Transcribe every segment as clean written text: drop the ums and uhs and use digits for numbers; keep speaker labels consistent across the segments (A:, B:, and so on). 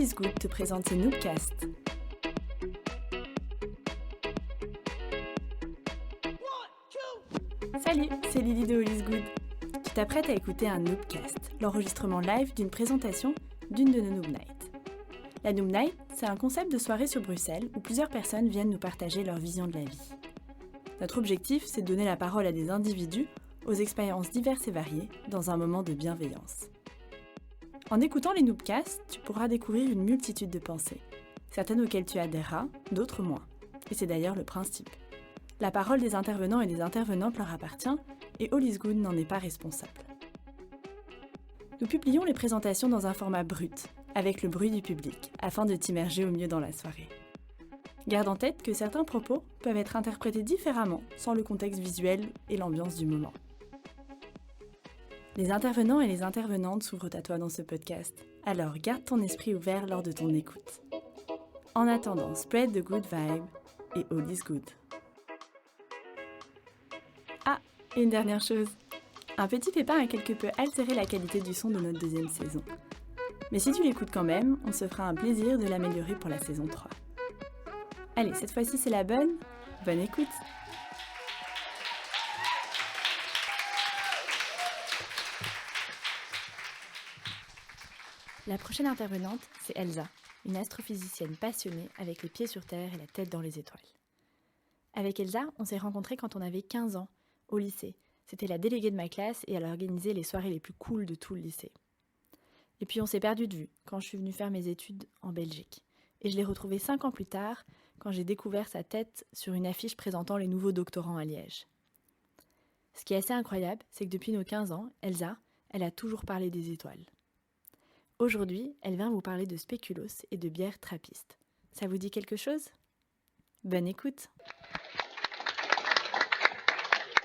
A: Is Good te présente ses Noobcasts. Salut, c'est Lily de All Is Good. Tu t'apprêtes à écouter un Noobcast, l'enregistrement live d'une présentation d'une de nos Noob Nights. La Noob Night, c'est un concept de soirée sur Bruxelles où plusieurs personnes viennent nous partager leur vision de la vie. Notre objectif, c'est de donner la parole à des individus aux expériences diverses et variées dans un moment de bienveillance. En écoutant les Noobcasts, tu pourras découvrir une multitude de pensées, certaines auxquelles tu adhéreras, d'autres moins. Et c'est d'ailleurs le principe. La parole des intervenants et des intervenantes leur appartient et All Is Good n'en est pas responsable. Nous publions les présentations dans un format brut, avec le bruit du public, afin de t'immerger au mieux dans la soirée. Garde en tête que certains propos peuvent être interprétés différemment sans le contexte visuel et l'ambiance du moment. Les intervenants et les intervenantes s'ouvrent à toi dans ce podcast, alors garde ton esprit ouvert lors de ton écoute. En attendant, spread the good vibe et all is good. Ah, et une dernière chose. Un petit pépin a quelque peu altéré la qualité du son de notre deuxième saison. Mais si tu l'écoutes quand même, on se fera un plaisir de l'améliorer pour la saison 3. Allez, cette fois-ci c'est la bonne. Bonne écoute! La prochaine intervenante, c'est Elsa, une astrophysicienne passionnée avec les pieds sur terre et la tête dans les étoiles. Avec Elsa, on s'est rencontrés quand on avait 15 ans, au lycée. C'était la déléguée de ma classe et elle organisait les soirées les plus cool de tout le lycée. Et puis on s'est perdu de vue quand je suis venue faire mes études en Belgique. Et je l'ai retrouvée 5 ans plus tard quand j'ai découvert sa tête sur une affiche présentant les nouveaux doctorants à Liège. Ce qui est assez incroyable, c'est que depuis nos 15 ans, Elsa, elle a toujours parlé des étoiles. Aujourd'hui, elle vient vous parler de spéculoos et de bière trappiste. Ça vous dit quelque chose ? Bonne écoute.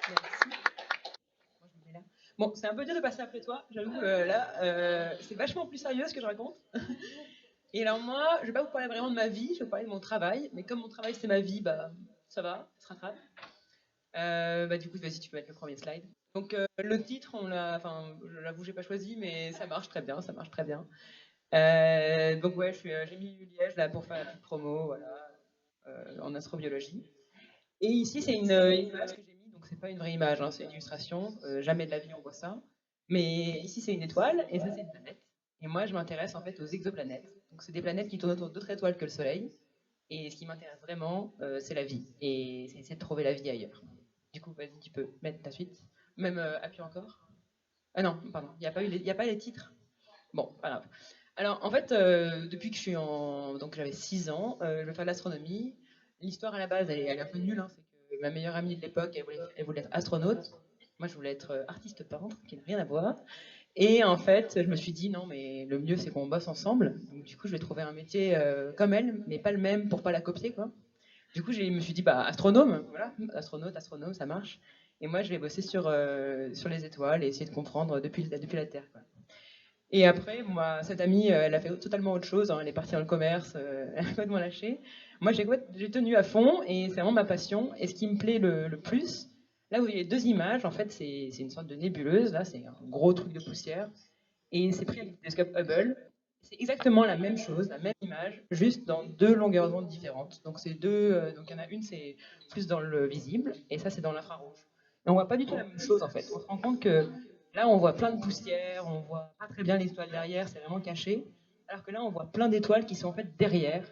B: Merci. Moi, je me mets là. Bon, c'est un peu dur de passer après toi, j'avoue, c'est vachement plus sérieux ce que je raconte. Et alors moi, je vais pas vous parler vraiment de ma vie, je vais vous parler de mon travail, mais comme mon travail c'est ma vie, bah ça va, ça se rattrape. Du coup, vas-y, tu peux mettre le premier slide. Donc le titre, je l'avoue, j'ai pas choisi, mais ça marche très bien, ça marche très bien. Donc ouais, j'ai mis Liège là pour faire la petite promo, voilà, en astrobiologie. Et ici, c'est une image que j'ai mis, donc c'est pas une vraie image, hein, c'est une illustration. Jamais de la vie on voit ça. Mais ici, c'est une étoile, et ça, c'est une planète. Et moi, je m'intéresse en fait aux exoplanètes. Donc, c'est des planètes qui tournent autour d'autres étoiles que le Soleil. Et ce qui m'intéresse vraiment, c'est la vie. Et c'est essayer de trouver la vie ailleurs. Du coup, vas-y, tu peux mettre ta suite. Même appuie encore. Ah non, pardon, il n'y a pas les titres. Bon, pas grave. Alors, en fait, depuis que donc j'avais 6 ans, je vais faire de l'astronomie. L'histoire à la base, elle est un peu nulle, hein. C'est que ma meilleure amie de l'époque, elle voulait être astronaute. Moi, je voulais être artiste peintre, qui n'a rien à voir. Et en fait, je me suis dit, non, mais le mieux, c'est qu'on bosse ensemble. Donc, du coup, je vais trouver un métier comme elle, mais pas le même pour pas la copier, quoi. Du coup, je me suis dit, bah, astronome, voilà, astronaute, astronome, ça marche. Et moi, je vais bosser sur les étoiles et essayer de comprendre depuis la Terre, quoi. Et après, moi, cette amie, elle a fait totalement autre chose, hein. Elle est partie dans le commerce, elle a complètement lâché. Moi, j'ai tenu à fond et c'est vraiment ma passion. Et ce qui me plaît le plus, là où il y a 2 images, en fait, c'est une sorte de nébuleuse. Là, c'est un gros truc de poussière. Et c'est pris avec le télescope Hubble. C'est exactement la même chose, la même image, juste dans 2 longueurs d'onde différentes. Donc, donc il y en a une, c'est plus dans le visible, et ça, c'est dans l'infrarouge. Et on voit pas du tout la même chose, en fait. On se rend compte que là, on voit plein de poussière, on voit pas très bien l'étoile derrière, c'est vraiment caché. Alors que là, on voit plein d'étoiles qui sont en fait derrière,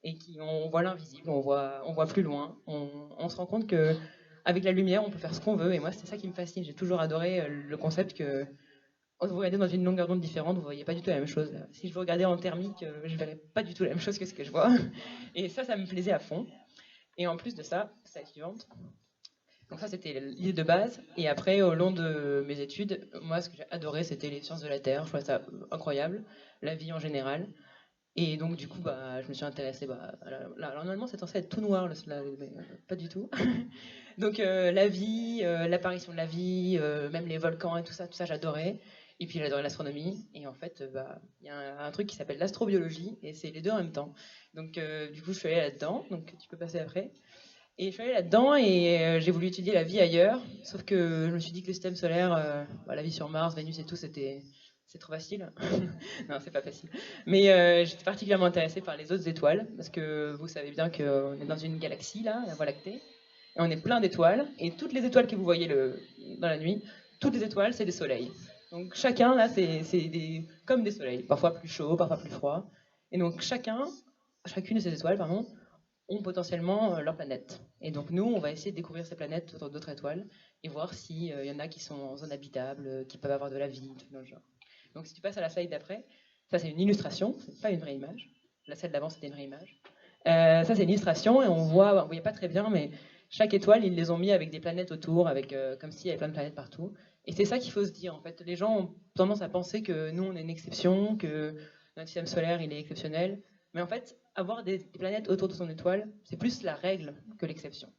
B: et on voit l'invisible, on voit plus loin. On se rend compte que avec la lumière, on peut faire ce qu'on veut, et moi, c'est ça qui me fascine. J'ai toujours adoré le concept que vous regardez dans une longueur d'onde différente, vous voyez pas du tout la même chose. Si je vous regardais en thermique, je verrais pas du tout la même chose que ce que je vois. Et ça me plaisait à fond. Et en plus de ça, c'est la suivante. Donc ça, c'était l'idée de base. Et après, au long de mes études, moi, ce que j'ai adoré, c'était les sciences de la Terre. Je trouvais ça incroyable, la vie en général. Et donc, du coup, bah, je me suis intéressée. Alors, normalement, c'est censé être tout noir, mais pas du tout. Donc, la vie, l'apparition de la vie, même les volcans et tout ça, j'adorais. Et puis, j'adorais l'astronomie. Et en fait, il y a un truc qui s'appelle l'astrobiologie, et c'est les deux en même temps. Donc, du coup, je suis allée là-dedans. Donc, tu peux passer après. Et je suis allée là-dedans et j'ai voulu étudier la vie ailleurs. Sauf que je me suis dit que le système solaire, la vie sur Mars, Vénus et tout, c'était C'est trop facile. Non, c'est pas facile. Mais j'étais particulièrement intéressée par les autres étoiles, parce que vous savez bien qu'on est dans une galaxie, là, la Voie lactée, et on est plein d'étoiles, et toutes les étoiles que vous voyez dans la nuit, toutes les étoiles, c'est des soleils. Donc chacun, là, comme des soleils, parfois plus chauds, parfois plus froids. Et donc chacune de ces étoiles, pardon, ont potentiellement leur planète. Et donc nous, on va essayer de découvrir ces planètes autour d'autres étoiles, et voir s'il y en a qui sont en zone habitable, qui peuvent avoir de la vie, tout dans le genre. Donc si tu passes à la slide d'après, ça c'est une illustration, c'est pas une vraie image. La celle d'avant c'était une vraie image. Ça c'est une illustration et on voyait pas très bien, mais chaque étoile ils les ont mis avec des planètes autour, avec comme s'il y avait plein de planètes partout. Et c'est ça qu'il faut se dire en fait. Les gens ont tendance à penser que nous on est une exception, que notre système solaire il est exceptionnel, mais en fait avoir des planètes autour de son étoile, c'est plus la règle que l'exception.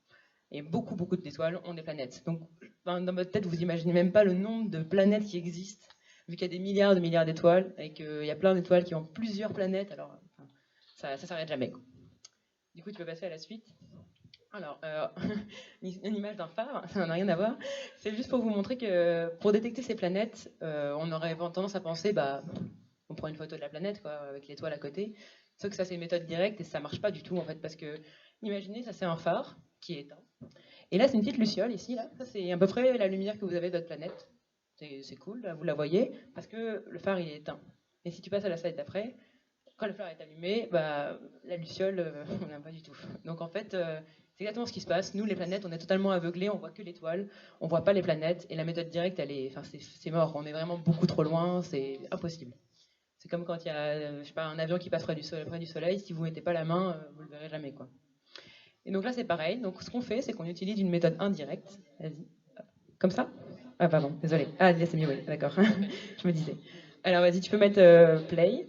B: Et beaucoup d'étoiles ont des planètes. Donc dans votre tête vous imaginez même pas le nombre de planètes qui existent, vu qu'il y a des milliards de milliards d'étoiles, et qu'il y a plein d'étoiles qui ont plusieurs planètes, alors ça s'arrête jamais. Quoi. Du coup, tu peux passer à la suite. Alors, une image d'un phare, ça n'a rien à voir. C'est juste pour vous montrer que pour détecter ces planètes, on aurait tendance à penser, on prend une photo de la planète, quoi, avec l'étoile à côté. Sauf que ça, c'est une méthode directe et ça marche pas du tout, en fait, parce que, imaginez, ça c'est un phare qui est éteint. Et là, c'est une petite luciole ici, là. Ça, c'est à peu près la lumière que vous avez de votre planète. C'est cool, là, vous la voyez, parce que le phare il est éteint. Et si tu passes à la slide d'après, quand le phare est allumé, la luciole, on n'aime pas du tout. Donc en fait, c'est exactement ce qui se passe. Nous, les planètes, on est totalement aveuglés, on voit que l'étoile, on voit pas les planètes, et la méthode directe, c'est mort. On est vraiment beaucoup trop loin, c'est impossible. C'est comme quand il y a, je sais pas, un avion qui passe près du soleil, si vous mettez pas la main, vous le verrez jamais, quoi. Et donc là, c'est pareil. Donc ce qu'on fait, c'est qu'on utilise une méthode indirecte. Vas-y. Comme ça. Ah, pardon, désolé. Ah, là, c'est mieux, oui, d'accord. Je me disais. Alors, vas-y, tu peux mettre play.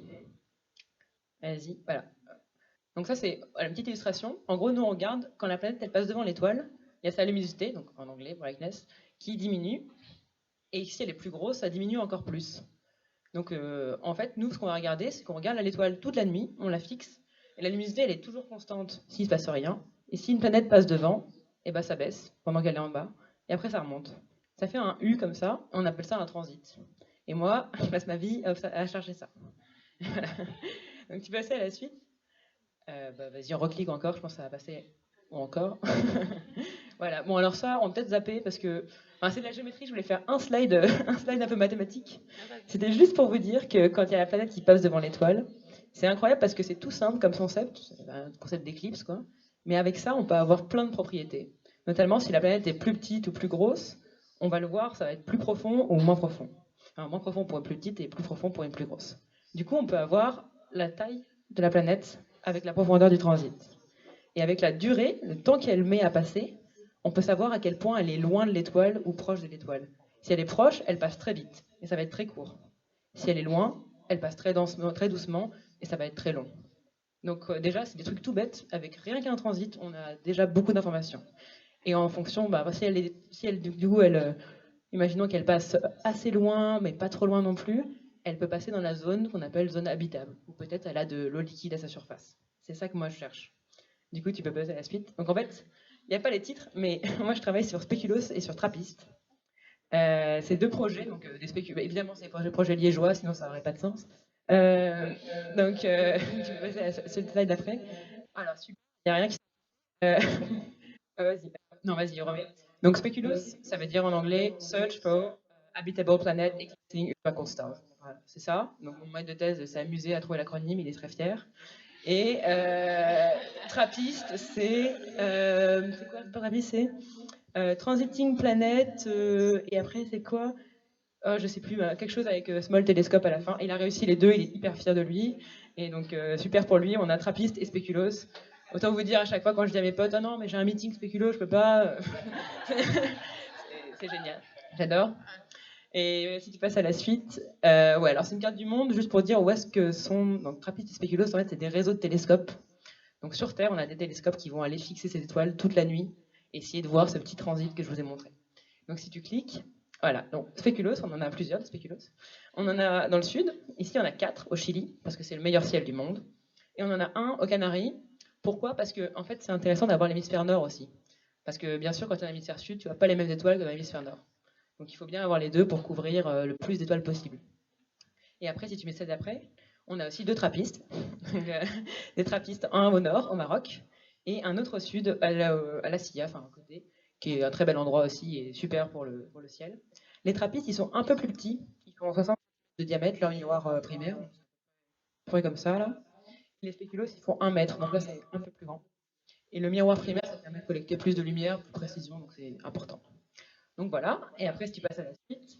B: Vas-y, voilà. Donc, ça, c'est une petite illustration. En gros, nous, on regarde quand la planète, elle passe devant l'étoile, il y a sa luminosité, donc en anglais, brightness, qui diminue. Et si elle est plus grosse, ça diminue encore plus. Donc, en fait, nous, ce qu'on va regarder, c'est qu'on regarde l'étoile toute la nuit, on la fixe, et la luminosité, elle est toujours constante s'il ne se passe rien. Et si une planète passe devant, et ça baisse pendant qu'elle est en bas, et après, ça remonte. Ça fait un U comme ça, on appelle ça un transit. Et moi, je passe ma vie à chercher ça. Voilà. Donc tu peux passer à la suite. Vas-y, on reclique encore, je pense que ça va passer. Ou encore. Voilà. Bon, alors ça, on peut peut-être zapper parce que c'est de la géométrie, je voulais faire un slide un peu mathématique. C'était juste pour vous dire que quand il y a la planète qui passe devant l'étoile, c'est incroyable parce que c'est tout simple comme concept, c'est un concept d'éclipse, quoi. Mais avec ça, on peut avoir plein de propriétés. Notamment si la planète est plus petite ou plus grosse, on va le voir, ça va être plus profond ou moins profond. Enfin, moins profond pour une plus petite et plus profond pour une plus grosse. Du coup, on peut avoir la taille de la planète avec la profondeur du transit. Et avec la durée, le temps qu'elle met à passer, on peut savoir à quel point elle est loin de l'étoile ou proche de l'étoile. Si elle est proche, elle passe très vite et ça va être très court. Si elle est loin, elle passe très doucement et ça va être très long. Donc déjà, c'est des trucs tout bêtes. Avec rien qu'un transit, on a déjà beaucoup d'informations. Et en fonction, imaginons qu'elle passe assez loin, mais pas trop loin non plus, elle peut passer dans la zone qu'on appelle zone habitable. Ou peut-être elle a de l'eau liquide à sa surface. C'est ça que moi je cherche. Du coup, tu peux passer à la suite. Donc en fait, il n'y a pas les titres, mais moi je travaille sur Speculoos et sur Trappist. C'est deux projets, donc évidemment c'est des projets liégeois, sinon ça n'aurait pas de sens. Donc tu peux passer à la slide d'après. Alors super, il n'y a rien qui... vas-y. Non, vas-y, remets. Donc Speculoos, ça veut dire en anglais Search for Habitable Planet Eclipsing Ultracold Stars. Voilà, c'est ça. Donc mon maître de thèse s'est amusé à trouver l'acronyme, il est très fier. Et Trappist, c'est quoi Trappist, c'est Transiting Planet, et après c'est quoi je sais plus, quelque chose avec Small Telescope à la fin. Il a réussi les deux, il est hyper fier de lui. Et donc super pour lui, on a Trappist et Speculoos. Autant vous dire à chaque fois quand je dis à mes potes, ah non mais j'ai un meeting Spéculoos, je peux pas. C'est génial, j'adore. Et si tu passes à la suite, ouais, alors c'est une carte du monde, juste pour dire où est-ce que sont. Donc Trappist et Speculoos, en fait, c'est des réseaux de télescopes. Donc sur Terre, on a des télescopes qui vont aller fixer ces étoiles toute la nuit et essayer de voir ce petit transit que je vous ai montré. Donc si tu cliques, voilà, donc Spéculoos, on en a plusieurs de Spéculoos. On en a dans le sud, ici il y en a 4 au Chili, parce que c'est le meilleur ciel du monde. Et on en a un aux Canaries. Pourquoi ? Parce que en fait, c'est intéressant d'avoir l'hémisphère nord aussi. Parce que bien sûr, quand tu as l'hémisphère sud, tu n'as pas les mêmes étoiles que dans l'hémisphère nord. Donc il faut bien avoir les deux pour couvrir le plus d'étoiles possible. Et après, si tu mets celle d'après, on a aussi deux trappistes. Des trappistes, un au nord, au Maroc, et un autre au sud, à la Silla, enfin à côté, qui est un très bel endroit aussi et super pour le ciel. Les trappistes, ils sont un peu plus petits, ils font 60 de diamètre, leur miroir primaire, à peu près comme ça là. Les spéculoos, ils font 1 mètre, donc là c'est un peu plus grand. Et le miroir primaire, ça permet de collecter plus de lumière, plus de précision, donc c'est important. Donc voilà, et après si tu passes à la suite,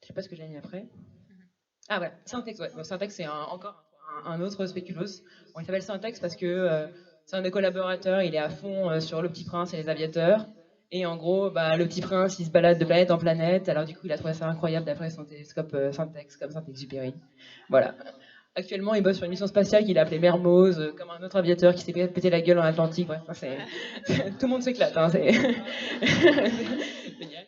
B: je sais pas ce que j'ai mis après. Ah ouais, Syntex, ouais. Bon, Syntex, c'est encore un autre spéculoos. Bon, il s'appelle Syntex parce que c'est un des collaborateurs, il est à fond sur Le Petit Prince et les aviateurs. Et en gros, bah, Le Petit Prince, il se balade de planète en planète. Alors du coup, il a trouvé ça incroyable d'après son télescope Syntex, comme Saint-Exupéry. Voilà. Actuellement, il bosse sur une mission spatiale qu'il a appelée Mermoz, comme un autre aviateur qui s'est pété la gueule en Atlantique. Bref, tout le monde s'éclate. Hein, c'est génial.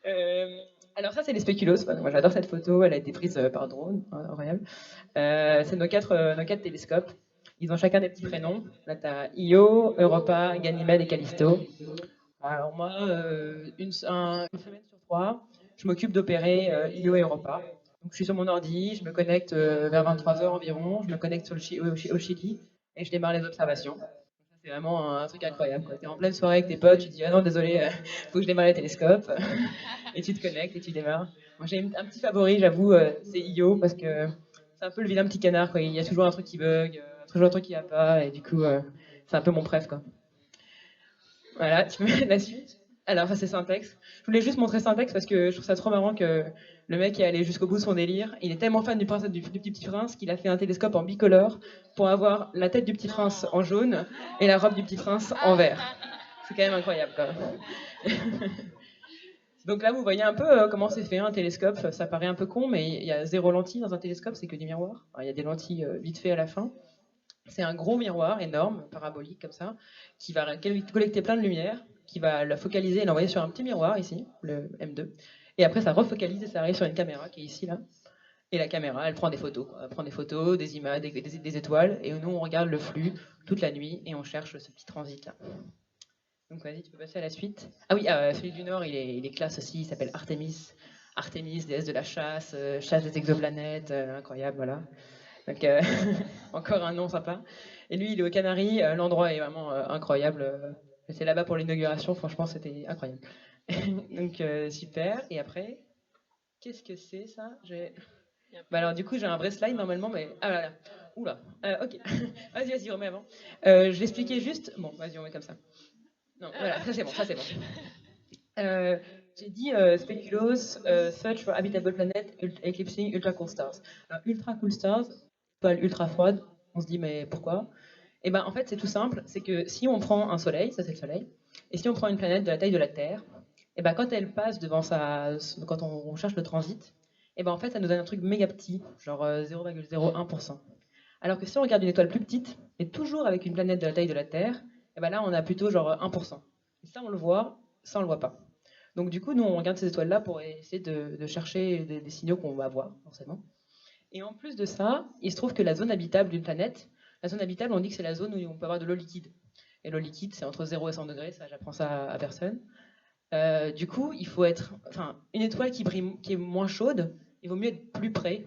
B: Euh, alors ça, c'est les spéculoos. Moi, j'adore cette photo. Elle a été prise par drone, incroyable. C'est nos quatre télescopes. Ils ont chacun des petits prénoms. Là, tu as Io, Europa, Ganymède et Callisto. Alors moi, une semaine sur 3, je m'occupe d'opérer Io et Europa. Donc je suis sur mon ordi, je me connecte vers 23 heures environ, je me connecte sur au Chili et je démarre les observations. C'est vraiment un truc incroyable. Tu es en pleine soirée avec tes potes, tu te dis ah non désolé, faut que je démarre les télescopes. Et tu te connectes et tu démarres. Moi j'ai un petit favori, j'avoue, c'est Io parce que c'est un peu le vilain petit canard. Quoi. Il y a toujours un truc qui bug, toujours un truc qui va pas et du coup c'est un peu mon préf. Quoi. Voilà, tu mets la suite. Alors ça c'est Syntex. Je voulais juste montrer Syntex parce que je trouve ça trop marrant que le mec est allé jusqu'au bout de son délire. Il est tellement fan du Petit Prince qu'il a fait un télescope en bicolore pour avoir la tête du Petit Prince en jaune et la robe du Petit Prince en vert. C'est quand même incroyable. Quoi. Donc là, vous voyez un peu comment c'est fait un télescope. Ça paraît un peu con, mais il y a 0 lentille dans un télescope, c'est que des miroirs. Alors, il y a des lentilles vite fait à la fin. C'est un gros miroir énorme, parabolique comme ça, qui va collecter plein de lumière, qui va la focaliser et l'envoyer sur un petit miroir ici, le M2. Et après, ça refocalise et ça arrive sur une caméra qui est ici, là. Et la caméra, elle prend des photos. Quoi. Elle prend des photos, des images, des étoiles. Et nous, on regarde le flux toute la nuit et on cherche ce petit transit-là. Donc vas-y, tu peux passer à la suite. Ah oui, celui du Nord, il est classe aussi, il s'appelle Artemis. Artemis, déesse de la chasse, chasse des exoplanètes, incroyable, voilà. Donc encore un nom sympa. Et lui, il est aux Canaries, l'endroit est vraiment incroyable. J'étais là-bas pour l'inauguration, franchement, c'était incroyable. Donc super. Et après, qu'est-ce que c'est ça bah alors du coup, j'ai un vrai slide normalement, mais... Ah là là. Oula. Ok. Vas-y, remets avant. Je l'expliquais juste... Bon, vas-y, on met comme ça. Non, voilà, ça c'est bon, ça c'est bon. J'ai dit Speculoos, Search for Habitable Planet, Eclipsing Ultra Cool Stars. Alors, ultra Cool Stars, étoile ultra froide, on se dit mais pourquoi? Et ben en fait c'est tout simple, c'est que si on prend un soleil, ça c'est le soleil, et si on prend une planète de la taille de la Terre, et ben quand elle passe devant quand on cherche le transit, et ben en fait ça nous donne un truc méga petit, genre 0,01%. Alors que si on regarde une étoile plus petite, et toujours avec une planète de la taille de la Terre, et ben là on a plutôt genre 1%. Et ça on le voit, ça on le voit pas. Donc du coup, nous, on regarde ces étoiles-là pour essayer de chercher des signaux qu'on va voir, forcément. Et en plus de ça, il se trouve que la zone habitable d'une planète, la zone habitable, on dit que c'est la zone où on peut avoir de l'eau liquide. Et l'eau liquide, c'est entre 0 et 100 degrés, ça, j'apprends ça à personne. Du coup, il faut être... Enfin, une étoile qui est moins chaude, il vaut mieux être plus près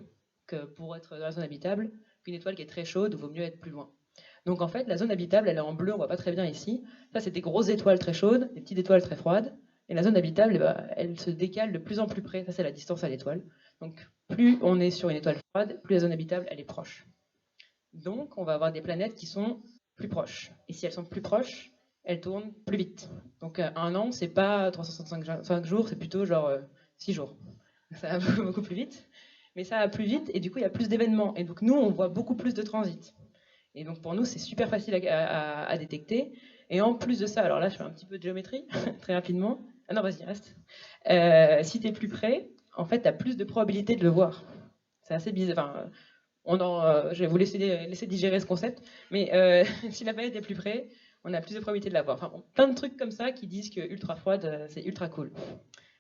B: que pour être dans la zone habitable qu'une étoile qui est très chaude, il vaut mieux être plus loin. Donc en fait, la zone habitable, elle est en bleu, on voit pas très bien ici. Ça, c'est des grosses étoiles très chaudes, des petites étoiles très froides. Et la zone habitable, elle se décale de plus en plus près. Ça, c'est la distance à l'étoile. Donc plus on est sur une étoile froide, plus la zone habitable, elle est proche. Donc on va avoir des planètes qui sont plus proches. Et si elles sont plus proches, elles tournent plus vite. Donc un an, c'est pas 365 jours, c'est plutôt genre 6 jours. Ça va beaucoup plus vite. Mais ça va plus vite et du coup, il y a plus d'événements. Et donc nous, on voit beaucoup plus de transits. Et donc pour nous, c'est super facile à détecter. Et en plus de ça, alors là, je fais un petit peu de géométrie, très rapidement. Ah non, vas-y, reste. Si tu es plus près, en fait, tu as plus de probabilité de le voir. C'est assez bizarre. Enfin, je vais vous laisser digérer ce concept. Mais si la planète est plus près, on a plus de probabilité de la voir. Enfin, bon, plein de trucs comme ça qui disent que ultra froide, c'est ultra cool.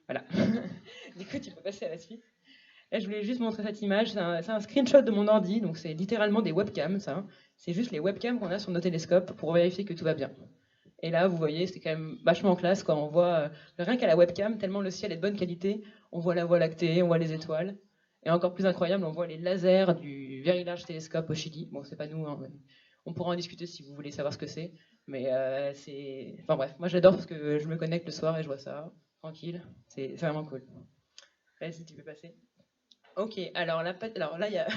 B: Voilà. Du coup, tu peux passer à la suite. Là, je voulais juste montrer cette image. C'est un screenshot de mon ordi, donc c'est littéralement des webcams, ça. C'est juste les webcams qu'on a sur nos télescopes pour vérifier que tout va bien. Et là, vous voyez, c'est quand même vachement classe quand on voit, rien qu'à la webcam, tellement le ciel est de bonne qualité, on voit la Voie lactée, on voit les étoiles. Et encore plus incroyable, on voit les lasers du Very Large Telescope au Chili. Bon, c'est pas nous, hein, mais on pourra en discuter si vous voulez savoir ce que c'est. Mais c'est. Enfin bref, moi j'adore parce que je me connecte le soir et je vois ça, tranquille. C'est vraiment cool. Vas-y, tu peux passer. Ok, alors là, il y a.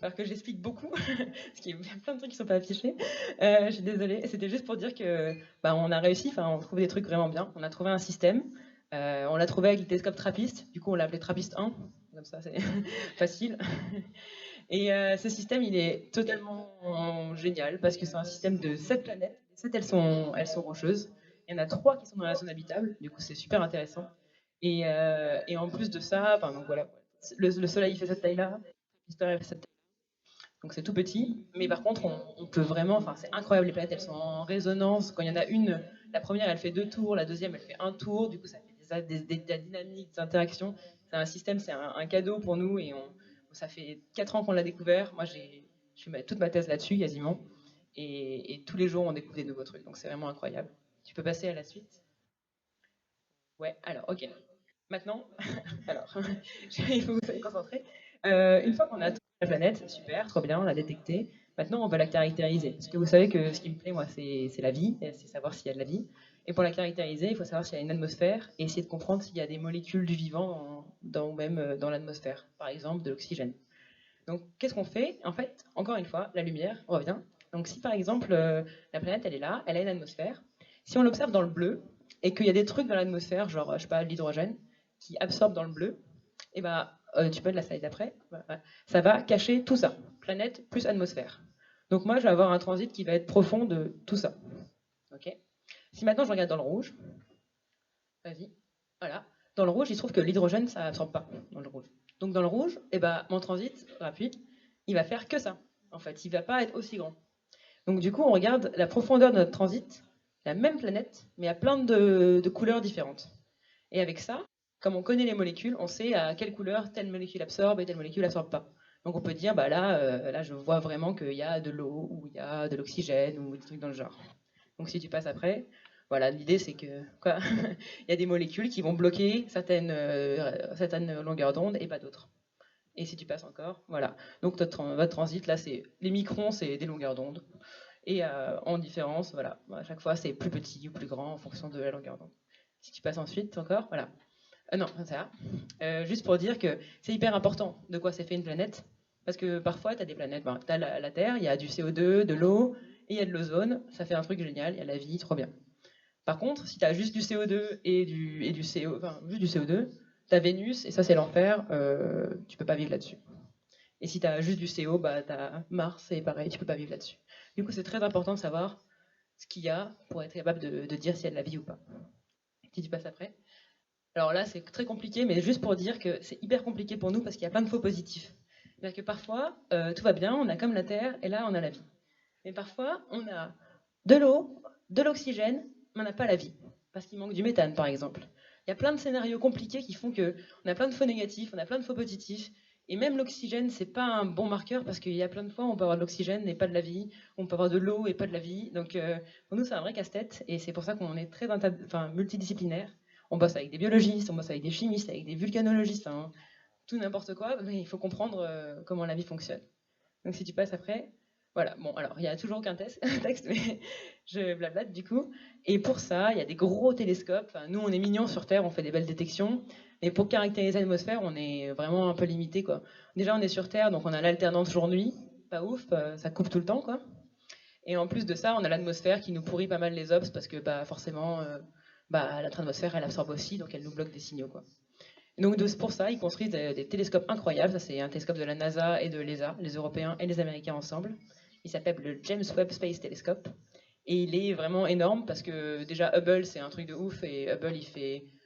B: Alors que j'explique beaucoup, parce qu'il y a plein de trucs qui sont pas affichés. Je suis désolée. C'était juste pour dire que bah, on a réussi, enfin, on trouve des trucs vraiment bien. On a trouvé un système. On l'a trouvé avec le télescope TRAPPIST. Du coup, on l'a appelé TRAPPIST 1. Comme ça, c'est facile. Et ce système, il est totalement génial parce que c'est un système de 7 planètes. Les 7, elles sont rocheuses. Il y en a 3 qui sont dans la zone habitable. Du coup, c'est super intéressant. Et en plus de ça, enfin, donc voilà, le Soleil il fait cette taille-là, l'histoire fait cette taille. Donc c'est tout petit, mais par contre, on peut vraiment, enfin, c'est incroyable. Les planètes, elles sont en résonance. Quand il y en a une, la première, elle fait 2 tours, la deuxième, elle fait un tour. Du coup, ça fait de la dynamique, des interactions. C'est un système, c'est un cadeau pour nous et ça fait 4 ans qu'on l'a découvert. Moi, je fais toute ma thèse là-dessus quasiment. Et tous les jours, on découvre des nouveaux trucs. Donc c'est vraiment incroyable. Tu peux passer à la suite. Ouais, alors, ok. Maintenant, alors, il faut que vous soyez concentrés. Une fois qu'on a trouvé la planète, super, trop bien, on l'a détectée. Maintenant, on va la caractériser. Parce que vous savez que ce qui me plaît, moi, c'est la vie, c'est savoir s'il y a de la vie. Et pour la caractériser, il faut savoir s'il y a une atmosphère et essayer de comprendre s'il y a des molécules du vivant même dans l'atmosphère, par exemple de l'oxygène. Donc, qu'est-ce qu'on fait? En fait, encore une fois, la lumière revient. Donc, si par exemple, la planète, elle est là, elle a une atmosphère, si on l'observe dans le bleu et qu'il y a des trucs dans l'atmosphère, genre, je sais pas, l'hydrogène, qui absorbe dans le bleu, et ben, tu peux de la slide d'après, ça va cacher tout ça, planète plus atmosphère. Donc, moi, je vais avoir un transit qui va être profond de tout ça. Ok. Si maintenant je regarde dans le rouge, vas-y, voilà. Dans le rouge, il se trouve que l'hydrogène, ça absorbe pas dans le rouge. Donc dans le rouge, eh ben, mon transit rapide, il va faire que ça. En fait, il va pas être aussi grand. Donc du coup, on regarde la profondeur de notre transit, la même planète, mais à plein de couleurs différentes. Et avec ça, comme on connaît les molécules, on sait à quelle couleur telle molécule absorbe et telle molécule absorbe pas. Donc on peut dire, bah là, je vois vraiment qu'il y a de l'eau, ou il y a de l'oxygène, ou des trucs dans le genre. Donc si tu passes après, voilà, l'idée c'est que quoi, il y a des molécules qui vont bloquer certaines longueurs d'onde et pas d'autres. Et si tu passes encore, voilà. Donc votre transit là, c'est les microns, c'est des longueurs d'onde. Et en différence, voilà, à chaque fois c'est plus petit ou plus grand en fonction de la longueur d'onde. Si tu passes ensuite encore, voilà. Non, ça. Juste pour dire que c'est hyper important de quoi c'est fait une planète. Parce que parfois, tu as des planètes, ben, tu as la Terre, il y a du CO2, de l'eau, et il y a de l'ozone. Ça fait un truc génial, il y a la vie, trop bien. Par contre, si tu as juste du CO2 et du CO, enfin, juste du CO2, tu as Vénus, et ça c'est l'enfer, tu peux pas vivre là-dessus. Et si tu as juste du CO, bah, tu as Mars, et pareil, tu peux pas vivre là-dessus. Du coup, c'est très important de savoir ce qu'il y a pour être capable de dire s'il y a de la vie ou pas. Si tu passes après. Alors là, c'est très compliqué, mais juste pour dire que c'est hyper compliqué pour nous parce qu'il y a plein de faux positifs. C'est-à-dire que parfois, tout va bien, on a comme la Terre, et là, on a la vie. Mais parfois, on a de l'eau, de l'oxygène, mais on n'a pas la vie. Parce qu'il manque du méthane, par exemple. Il y a plein de scénarios compliqués qui font que on a plein de faux négatifs, on a plein de faux positifs. Et même l'oxygène, c'est pas un bon marqueur parce qu'il y a plein de fois, on peut avoir de l'oxygène et pas de la vie. On peut avoir de l'eau et pas de la vie. Donc, pour nous, c'est un vrai casse-tête. Et c'est pour ça qu'on est très multidisciplinaire. On bosse avec des biologistes, on bosse avec des chimistes, avec des vulcanologistes, hein, tout n'importe quoi, mais il faut comprendre comment la vie fonctionne. Donc si tu passes après, voilà. Bon, alors il n'y a toujours aucun texte, mais je blablate du coup. Et pour ça, il y a des gros télescopes. Enfin, nous, on est mignons sur Terre, on fait des belles détections. Mais pour caractériser l'atmosphère, on est vraiment un peu limité, quoi. Déjà, on est sur Terre, donc on a l'alternance jour-nuit. Pas ouf, ça coupe tout le temps, quoi. Et en plus de ça, on a l'atmosphère qui nous pourrit pas mal les obs parce que bah, forcément, l'atmosphère, elle absorbe aussi, donc elle nous bloque des signaux, quoi. Donc pour ça, ils construisent des télescopes incroyables. Ça, c'est un télescope de la NASA et de l'ESA, les Européens et les Américains ensemble. Il s'appelle le James Webb Space Telescope. Et il est vraiment énorme parce que déjà Hubble, c'est un truc de ouf. Et Hubble,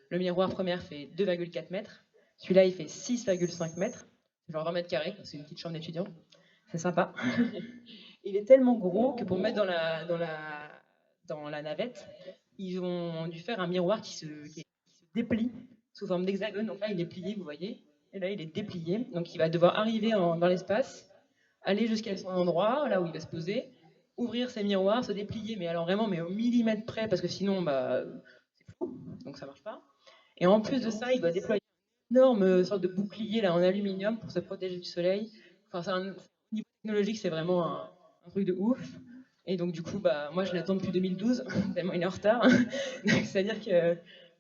B: le miroir première fait 2,4 mètres. Celui-là, il fait 6,5 mètres. Genre 20 mètres carrés, c'est une petite chambre d'étudiant. C'est sympa. Il est tellement gros que pour mettre dans la navette, ils ont dû faire un miroir qui se déplie sous forme d'hexagone. Donc là, il est plié, vous voyez. Et là, il est déplié. Donc il va devoir arriver dans l'espace, aller jusqu'à son endroit, là où il va se poser, ouvrir ses miroirs, se déplier, mais alors vraiment, mais au millimètre près, parce que sinon, bah, c'est fou. Donc ça marche pas. Et en plus de ça, il doit déployer. énorme sorte de bouclier là, en aluminium pour se protéger du soleil. Enfin, niveau technologique, c'est vraiment un truc de ouf. Et donc, du coup, bah, moi, je l'attends depuis 2012, tellement il est en retard. C'est-à-dire que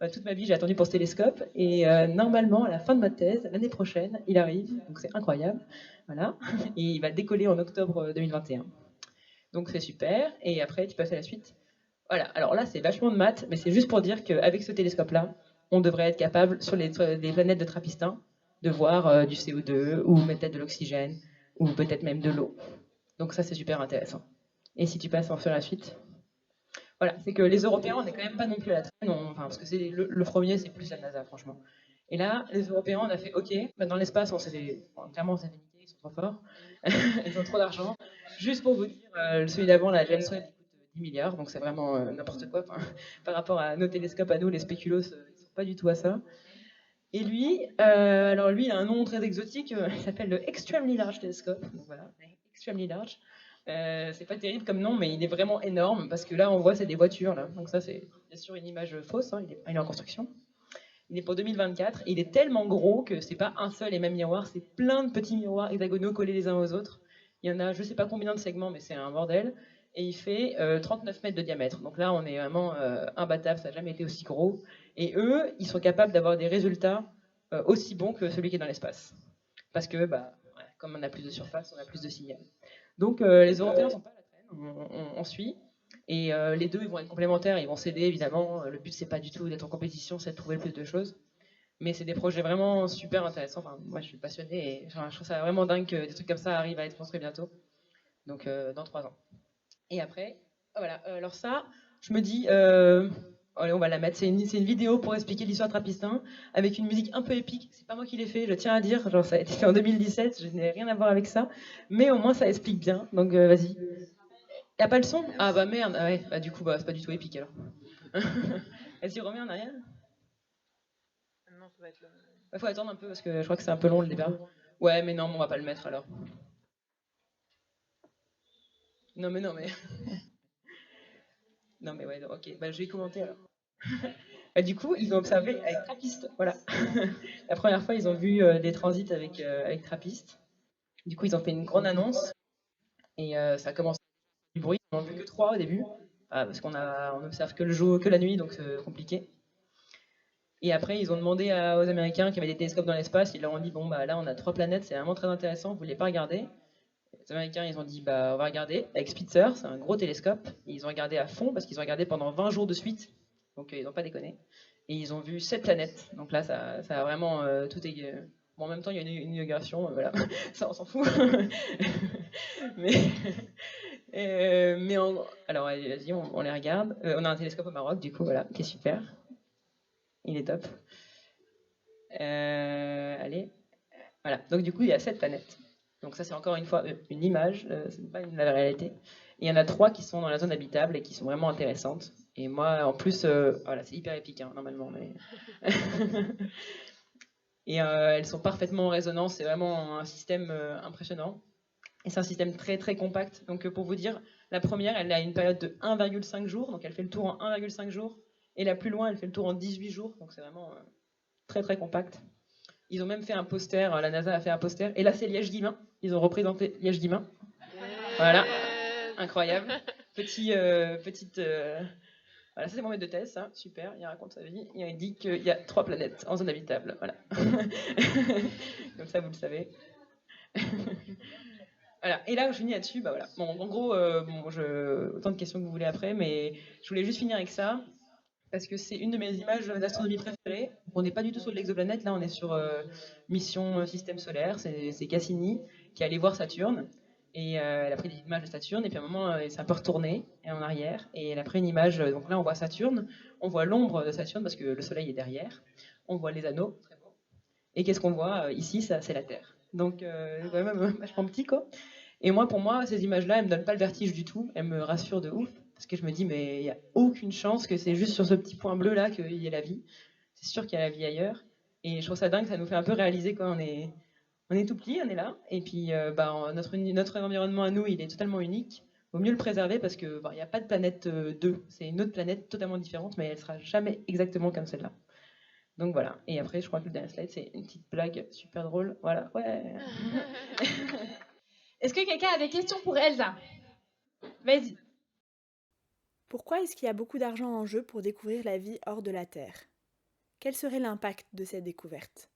B: toute ma vie, j'ai attendu pour ce télescope. Et normalement, à la fin de ma thèse, l'année prochaine, il arrive. Donc, c'est incroyable. Voilà. Et il va décoller en octobre 2021. Donc, c'est super. Et après, tu passes à la suite. Voilà, alors là, c'est vachement de maths, mais c'est juste pour dire qu'avec ce télescope-là, on devrait être capable, sur des planètes de Trappistin, de voir du CO2, ou peut-être de l'oxygène, ou peut-être même de l'eau. Donc ça, c'est super intéressant. Et si tu passes en sur la suite, voilà, c'est que les Européens, on n'est quand même pas non plus à la traîne, enfin, parce que c'est le premier, c'est plus la NASA, franchement. Et là, les Européens, on a fait OK, bah, dans l'espace, clairement, on s'est fait niquer, ils sont trop forts, ils ont trop d'argent. Juste pour vous dire, celui d'avant, la James Webb, il coûte 10 milliards, donc c'est vraiment n'importe quoi. Par rapport à nos télescopes, à nous, les spéculoos, ils sont pas du tout à ça. Et lui, alors lui, il a un nom très exotique, il s'appelle le Extremely Large Telescope. Donc voilà, Extremely Large. C'est pas terrible comme nom, mais il est vraiment énorme parce que là, on voit, c'est des voitures. Là. Donc ça, c'est bien sûr une image fausse, hein, il est en construction. Il est pour 2024 et il est tellement gros que c'est pas un seul et même miroir, c'est plein de petits miroirs hexagonaux collés les uns aux autres. Il y en a, je sais pas combien de segments, mais c'est un bordel. Et il fait 39 mètres de diamètre. Donc là, on est vraiment imbattable, ça n'a jamais été aussi gros. Et eux, ils sont capables d'avoir des résultats aussi bons que celui qui est dans l'espace. Parce que, bah, ouais, comme on a plus de surface, on a plus de signal. Donc les Européens sont pas à la traîne, on suit. Et les deux, ils vont être complémentaires, ils vont s'aider évidemment. Le but, c'est pas du tout d'être en compétition, c'est de trouver le plus de choses. Mais c'est des projets vraiment super intéressants. Enfin, moi, je suis passionnée et enfin, je trouve ça vraiment dingue que des trucs comme ça arrivent à être construits bientôt. Donc, dans 3 ans. Et après, voilà. Alors ça, je me dis, allez, on va la mettre. C'est une vidéo pour expliquer l'histoire de Trappistin avec une musique un peu épique. C'est pas moi qui l'ai fait, je tiens à dire. Genre, ça a été fait en 2017. Je n'ai rien à voir avec ça, mais au moins ça explique bien. Donc, vas-y. Y a pas le son? Ah bah merde. Ah ouais. Bah du coup, bah c'est pas du tout épique alors. Vas-y, remets en arrière. Non, ça va être là. Faut attendre un peu parce que je crois que c'est un peu long le débat. Ouais, mais non, on va pas le mettre alors. Non, mais non, mais. Non, mais ouais, ok. Bah, je vais commenter alors. Bah, du coup, ils ont observé avec Trappist. Voilà. La première fois, ils ont vu des transits avec Trappist. Du coup, ils ont fait une grande annonce et ça a commencé à faire du bruit. On n'en a vu que 3 au début. Parce on observe que le jour, que la nuit, donc c'est compliqué. Et après, ils ont demandé aux Américains qui avaient des télescopes dans l'espace. Ils leur ont dit bon, bah là, on a 3 planètes, c'est vraiment très intéressant. Vous voulez pas regarder? Les Américains, ils ont dit bah on va regarder avec Spitzer, c'est un gros télescope. Et ils ont regardé à fond parce qu'ils ont regardé pendant 20 jours de suite. Donc ils n'ont pas déconné. Et ils ont vu 7 planètes. Donc là, ça a vraiment tout est. Bon, en même temps, il y a une inauguration, voilà. Ça, on s'en fout. mais alors, vas-y, on les regarde. On a un télescope au Maroc, du coup, voilà, qui est super. Il est top. Allez. Voilà. Donc, du coup, il y a 7 planètes. Donc, ça, c'est encore une fois une image, c'est pas la réalité. Et il y en a 3 qui sont dans la zone habitable et qui sont vraiment intéressantes. Et moi, en plus, voilà, c'est hyper épique, hein, normalement. Mais... et elles sont parfaitement en résonance. C'est vraiment un système impressionnant. Et c'est un système très, très compact. Donc, pour vous dire, la première, elle a une période de 1,5 jours. Donc, elle fait le tour en 1,5 jours. Et la plus loin, elle fait le tour en 18 jours. Donc, c'est vraiment très, très compact. Ils ont même fait un poster, la NASA a fait un poster. Et là, c'est Liège-Guillemins. Ils ont représenté Liège-Guillemins. Voilà, incroyable. Petite. Voilà, ça c'est mon maître de thèse, ça, super. Il raconte sa vie. Il dit qu'il y a 3 planètes en zone habitable. Voilà. Comme ça, vous le savez. Voilà. Et là, je finis là-dessus. Bah voilà. Bon, en gros, autant de questions que vous voulez après, mais je voulais juste finir avec ça. Parce que c'est une de mes images d'astronomie préférées. On n'est pas du tout sur l'exoplanète, là on est sur mission système solaire. C'est Cassini qui est allé voir Saturne. Et elle a pris des images de Saturne, et puis à un moment, c'est un peu retourné en arrière. Et elle a pris une image, donc là on voit Saturne, on voit l'ombre de Saturne parce que le Soleil est derrière. On voit les anneaux, très beau. Et qu'est-ce qu'on voit ici, ça, c'est la Terre. Donc, quand même vachement petit, quoi. Et moi, pour moi, ces images-là, elles me donnent pas le vertige du tout, elles me rassurent de ouf. Parce que je me dis, mais il n'y a aucune chance que c'est juste sur ce petit point bleu là qu'il y ait la vie. C'est sûr qu'il y a la vie ailleurs. Et je trouve ça dingue, ça nous fait un peu réaliser qu'on on est tout petit, on est là. Et puis notre environnement à nous, il est totalement unique. Il vaut mieux le préserver parce qu'il n'y a pas de planète 2. C'est une autre planète totalement différente, mais elle sera jamais exactement comme celle-là. Donc voilà. Et après, je crois que le dernier slide, c'est une petite blague super drôle. Voilà, ouais.
C: Est-ce que quelqu'un a des questions pour Elsa? Vas-y.
A: Pourquoi est-ce qu'il y a beaucoup d'argent en jeu pour découvrir la vie hors de la Terre? Quel serait l'impact de cette découverte?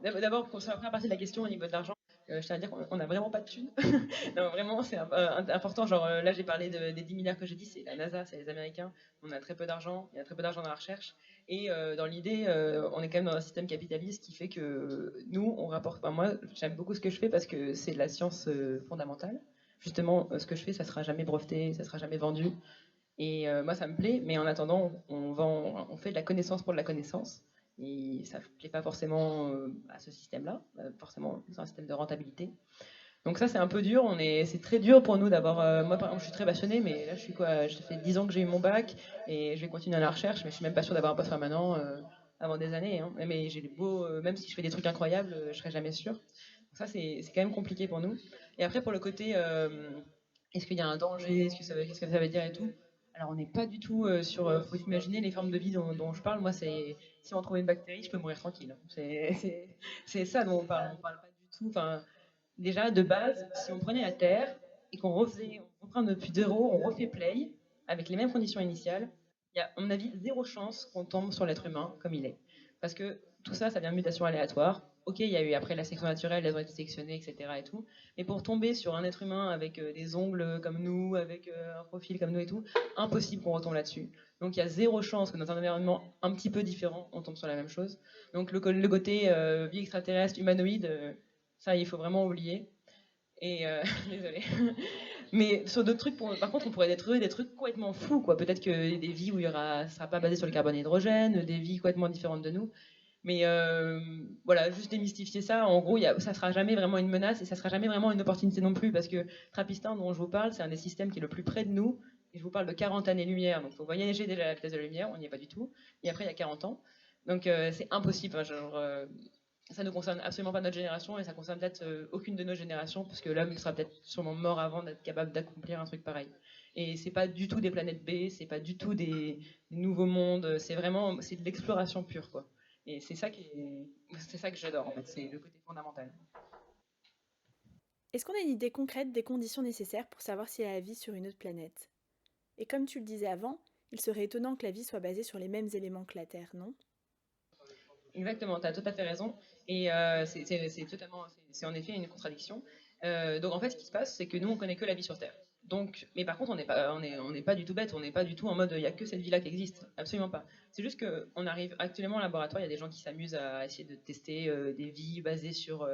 B: D'abord, pour la première partie de la question au niveau de l'argent, je tiens à dire qu'on n'a vraiment pas de thunes. Non, vraiment, c'est important. Genre, là, j'ai parlé des 10 milliards que j'ai dit, c'est la NASA, c'est les Américains. On a très peu d'argent, il y a très peu d'argent dans la recherche. Et dans l'idée, on est quand même dans un système capitaliste qui fait que nous, on rapporte. Enfin, moi, j'aime beaucoup ce que je fais parce que c'est de la science fondamentale. Justement, ce que je fais, ça sera jamais breveté, ça sera jamais vendu. Et moi, ça me plaît, mais en attendant, on fait de la connaissance pour de la connaissance. Et ça ne plaît pas forcément à ce système-là, forcément, c'est un système de rentabilité. Donc ça, c'est un peu dur. C'est très dur pour nous d'avoir... moi, par exemple, je suis très passionnée, mais là, je suis quoi? Ça fait 10 ans que j'ai eu mon bac et je vais continuer à la recherche, mais je suis même pas sûre d'avoir un poste permanent avant des années. Hein. Mais j'ai des beaux... même si je fais des trucs incroyables, je serai jamais sûre. Donc ça, c'est quand même compliqué pour nous. Et après, pour le côté... est-ce qu'il y a un danger? Qu'est-ce que ça veut dire et tout? Alors, on n'est pas du tout sur... faut imaginer les formes de vie dont je parle. Moi, c'est... Si on trouve une bactérie, je peux mourir tranquille. C'est ça dont on parle. On parle pas du tout... Enfin, déjà, de base, si on prenait la Terre et qu'on refaisait, on prend depuis zéro, on refait play avec les mêmes conditions initiales, il y a, à mon avis, zéro chance qu'on tombe sur l'être humain comme il est. Parce que tout ça, ça vient de mutations aléatoires. Ok, il y a eu après la sélection naturelle, elles ont été sélectionnées, etc. Et tout. Mais pour tomber sur un être humain avec des ongles comme nous, avec un profil comme nous et tout, impossible qu'on retombe là-dessus. Donc il y a zéro chance que dans un environnement un petit peu différent, on tombe sur la même chose. Donc le côté vie extraterrestre, humanoïde, ça, il faut vraiment oublier. Et désolé. Mais sur d'autres trucs, par contre, on pourrait trouver des trucs complètement fous, quoi. Peut-être que des vies où il y aura, ça sera pas basé sur le carbone et l'hydrogène, des vies complètement différentes de nous. Mais voilà, juste démystifier ça. En gros, ça sera jamais vraiment une menace et ça sera jamais vraiment une opportunité non plus, parce que Trappistin, dont je vous parle, c'est un des systèmes qui est le plus près de nous. Et je vous parle de 40 années-lumière, donc il faut voyager déjà à la vitesse de la lumière, on n'y est pas du tout. Et après, il y a 40 ans. Donc c'est impossible. Hein, genre, ça ne concerne absolument pas notre génération et ça concerne peut-être aucune de nos générations, parce que l'homme sera peut-être sûrement mort avant d'être capable d'accomplir un truc pareil. Et c'est pas du tout des planètes B, c'est pas du tout des nouveaux mondes, c'est de l'exploration pure, quoi. Et c'est ça que j'adore, en fait, c'est le côté fondamental.
A: Est-ce qu'on a une idée concrète des conditions nécessaires pour savoir s'il y a la vie sur une autre planète? Et comme tu le disais avant, il serait étonnant que la vie soit basée sur les mêmes éléments que la Terre, non?
B: Exactement, tu as tout à fait raison. Et c'est en effet une contradiction. Donc en fait, ce qui se passe, c'est que nous, on connaît que la vie sur Terre. Donc, mais par contre, on n'est pas du tout bête, on n'est pas du tout en mode il n'y a que cette vie-là qui existe. Absolument pas. C'est juste qu'on arrive actuellement au laboratoire, il y a des gens qui s'amusent à essayer de tester des vies basées sur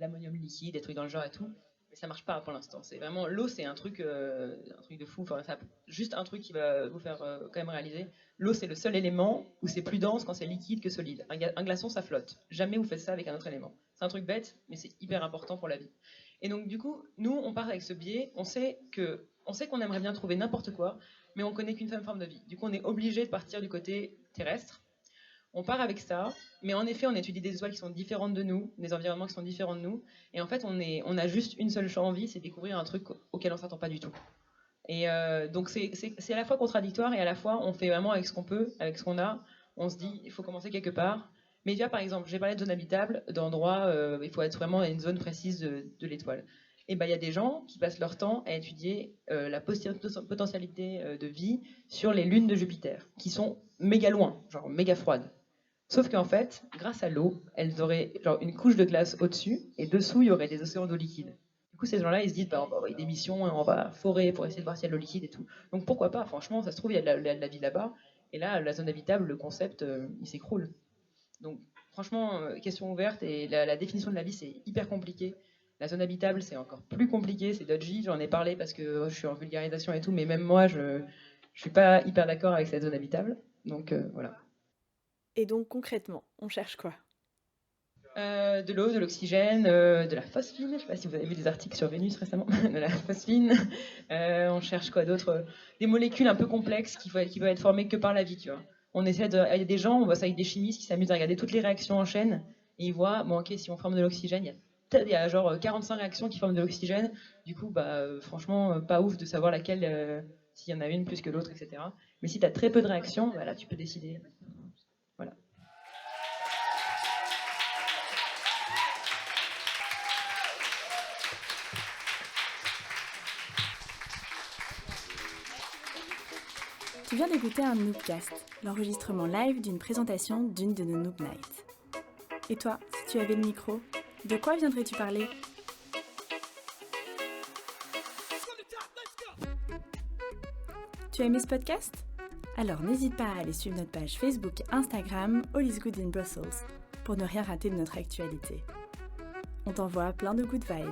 B: l'ammonium liquide, des trucs dans le genre et tout. Mais ça marche pas pour l'instant. C'est vraiment l'eau, c'est un truc de fou. Enfin, juste un truc qui va vous faire quand même réaliser. L'eau, c'est le seul élément où c'est plus dense quand c'est liquide que solide. Un glaçon, ça flotte. Jamais vous faites ça avec un autre élément. C'est un truc bête, mais c'est hyper important pour la vie. Et donc, du coup, nous, on part avec ce biais. On sait qu'on aimerait bien trouver n'importe quoi, mais on connaît qu'une seule forme de vie. Du coup, on est obligé de partir du côté terrestre. On part avec ça, mais en effet, on étudie des étoiles qui sont différentes de nous, des environnements qui sont différents de nous, et en fait, on a juste une seule envie, c'est découvrir un truc auquel on s'attend pas du tout. Et donc c'est à la fois contradictoire et à la fois on fait vraiment avec ce qu'on peut, avec ce qu'on a. On se dit il faut commencer quelque part. Mais tu vois par exemple, j'ai parlé de zone habitable, d'endroits, il faut être vraiment dans une zone précise de l'étoile. Et ben il y a des gens qui passent leur temps à étudier la potentialité de vie sur les lunes de Jupiter, qui sont méga loin, genre méga froides. Sauf qu'en fait, grâce à l'eau, elles auraient genre une couche de glace au-dessus et dessous il y aurait des océans d'eau liquide. Du coup, ces gens-là, ils se disent, bah, on va envoyer des missions, on va forer pour essayer de voir s'il y a de l'eau liquide et tout. Donc pourquoi pas, franchement, ça se trouve, il y a de la vie là-bas. Et là, la zone habitable, le concept, il s'écroule. Donc franchement, question ouverte. Et la définition de la vie, c'est hyper compliqué. La zone habitable, c'est encore plus compliqué. C'est dodgy, j'en ai parlé parce que je suis en vulgarisation et tout. Mais même moi, je suis pas hyper d'accord avec cette zone habitable. Donc voilà.
A: Et donc concrètement, on cherche quoi?
B: De l'eau, de l'oxygène, de la phosphine. Je ne sais pas si vous avez vu des articles sur Vénus récemment. De la phosphine. On cherche quoi d'autre? Des molécules un peu complexes qui peuvent être formées que par la vie, tu vois. Il y a des gens, on voit ça avec des chimistes qui s'amusent à regarder toutes les réactions en chaîne et ils voient, bon ok, si on forme de l'oxygène, il y a genre 45 réactions qui forment de l'oxygène. Du coup, bah franchement, pas ouf de savoir laquelle, s'il y en a une plus que l'autre, etc. Mais si tu as très peu de réactions, bah, là tu peux décider. Voilà.
A: Tu viens d'écouter un Noobcast, l'enregistrement live d'une présentation d'une de nos Noob Nights. Et toi, si tu avais le micro, de quoi viendrais-tu parler ? Tu as aimé ce podcast ? Alors n'hésite pas à aller suivre notre page Facebook et Instagram All is Good in Brussels pour ne rien rater de notre actualité. On t'envoie plein de good vibes.